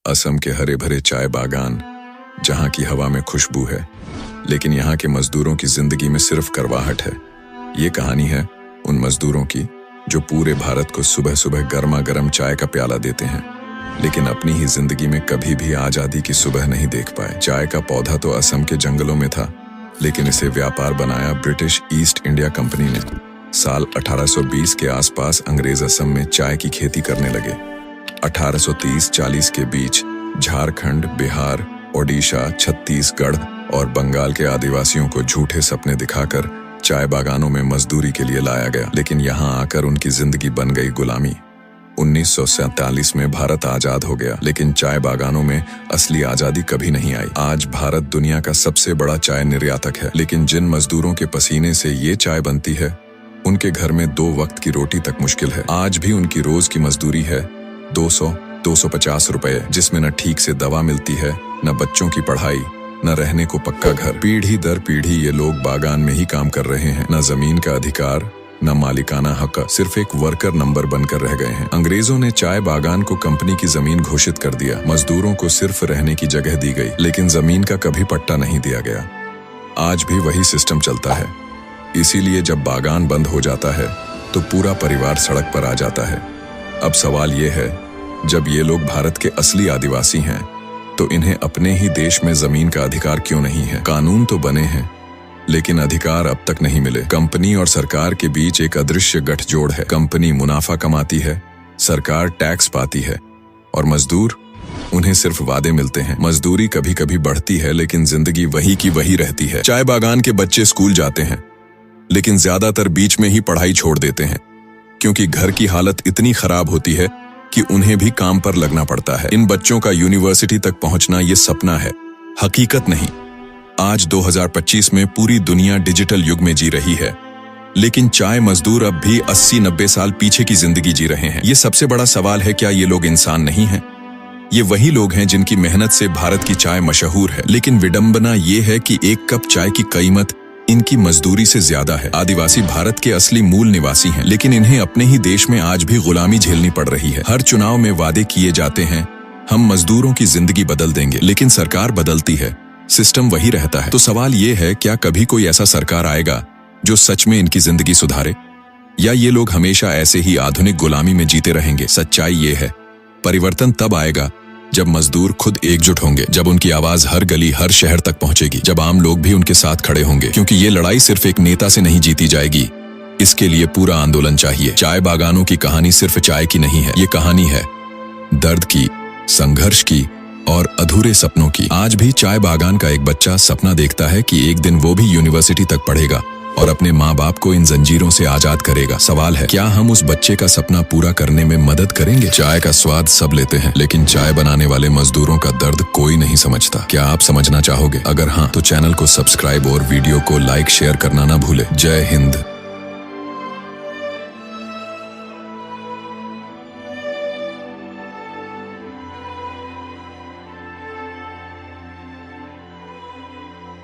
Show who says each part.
Speaker 1: असम के हरे भरे चाय बागान, जहां की हवा में खुशबू है, लेकिन यहाँ के मजदूरों की जिंदगी में सिर्फ करवाहट है। ये कहानी है उन मजदूरों की जो पूरे भारत को सुबह सुबह गर्मा गर्म चाय का प्याला देते हैं, लेकिन अपनी ही जिंदगी में कभी भी आजादी की सुबह नहीं देख पाए। चाय का पौधा तो असम के जंगलों में था, लेकिन इसे व्यापार बनाया ब्रिटिश ईस्ट इंडिया कंपनी ने। साल 1820 के आसपास अंग्रेज असम में चाय की खेती करने लगे। 1830-40 के बीच झारखंड, बिहार, ओडिशा, छत्तीसगढ़ और बंगाल के आदिवासियों को झूठे सपने दिखाकर चाय बागानों में मजदूरी के लिए लाया गया, लेकिन यहाँ आकर उनकी जिंदगी बन गई गुलामी। 1947 में भारत आजाद हो गया, लेकिन चाय बागानों में असली आजादी कभी नहीं आई। आज भारत दुनिया का सबसे बड़ा चाय निर्यातक है, लेकिन जिन मजदूरों के पसीने से ये चाय बनती है, उनके घर में 2 वक्त की रोटी तक मुश्किल है। आज भी उनकी रोज की मजदूरी है 200-250 रुपए, जिसमें न ठीक से दवा मिलती है, न बच्चों की पढ़ाई, न रहने को पक्का घर। पीढ़ी दर पीढ़ी ये लोग बागान में ही काम कर रहे हैं। न जमीन का अधिकार, न मालिकाना हक, सिर्फ एक वर्कर नंबर बनकर रह गए हैं। अंग्रेजों ने चाय बागान को कंपनी की जमीन घोषित कर दिया। मजदूरों को सिर्फ रहने की जगह दी गई, लेकिन जमीन का कभी पट्टा नहीं दिया गया। आज भी वही सिस्टम चलता है। इसीलिए जब बागान बंद हो जाता है तो पूरा परिवार सड़क पर आ जाता है। अब सवाल ये है, जब ये लोग भारत के असली आदिवासी हैं, तो इन्हें अपने ही देश में जमीन का अधिकार क्यों नहीं है? कानून तो बने हैं, लेकिन अधिकार अब तक नहीं मिले। कंपनी और सरकार के बीच एक अदृश्य गठजोड़ है। कंपनी मुनाफा कमाती है, सरकार टैक्स पाती है, और मजदूर, उन्हें सिर्फ वादे मिलते हैं। मजदूरी कभी कभी बढ़ती है, लेकिन जिंदगी वही की वही रहती है। चाय बागान के बच्चे स्कूल जाते हैं, लेकिन ज्यादातर बीच में ही पढ़ाई छोड़ देते हैं, क्योंकि घर की हालत इतनी खराब होती है कि उन्हें भी काम पर लगना पड़ता है। इन बच्चों का यूनिवर्सिटी तक पहुंचना ये सपना है, हकीकत नहीं। आज 2025 में पूरी दुनिया डिजिटल युग में जी रही है, लेकिन चाय मजदूर अब भी 80-90 साल पीछे की जिंदगी जी रहे हैं। ये सबसे बड़ा सवाल है, क्या ये लोग इंसान नहीं हैं? ये वही लोग हैं जिनकी मेहनत से भारत की चाय मशहूर है, लेकिन विडंबना ये है कि एक कप चाय की कीमत इनकी मजदूरी से ज्यादा है। आदिवासी भारत के असली मूल निवासी हैं, लेकिन इन्हें अपने ही देश में आज भी गुलामी झेलनी पड़ रही है। हर चुनाव में वादे किए जाते हैं, हम मजदूरों की जिंदगी बदल देंगे, लेकिन सरकार बदलती है, सिस्टम वही रहता है। तो सवाल ये है, क्या कभी कोई ऐसा सरकार आएगा जो सच में इनकी जिंदगी सुधारे, या ये लोग हमेशा ऐसे ही आधुनिक गुलामी में जीते रहेंगे? सच्चाई ये है, परिवर्तन तब आएगा जब मजदूर खुद एकजुट होंगे, जब उनकी आवाज हर गली, हर शहर तक पहुंचेगी, जब आम लोग भी उनके साथ खड़े होंगे, क्योंकि ये लड़ाई सिर्फ एक नेता से नहीं जीती जाएगी। इसके लिए पूरा आंदोलन चाहिए। चाय बागानों की कहानी सिर्फ चाय की नहीं है, ये कहानी है दर्द की, संघर्ष की और अधूरे सपनों की। आज भी चाय बागान का एक बच्चा सपना देखता है कि एक दिन वो भी यूनिवर्सिटी तक पढ़ेगा और अपने माँ बाप को इन जंजीरों से आजाद करेगा। सवाल है, क्या हम उस बच्चे का सपना पूरा करने में मदद करेंगे? चाय का स्वाद सब लेते हैं, लेकिन चाय बनाने वाले मजदूरों का दर्द कोई नहीं समझता। क्या आप समझना चाहोगे? अगर हाँ, तो चैनल को सब्सक्राइब और वीडियो को लाइक शेयर करना ना भूले। जय हिंद।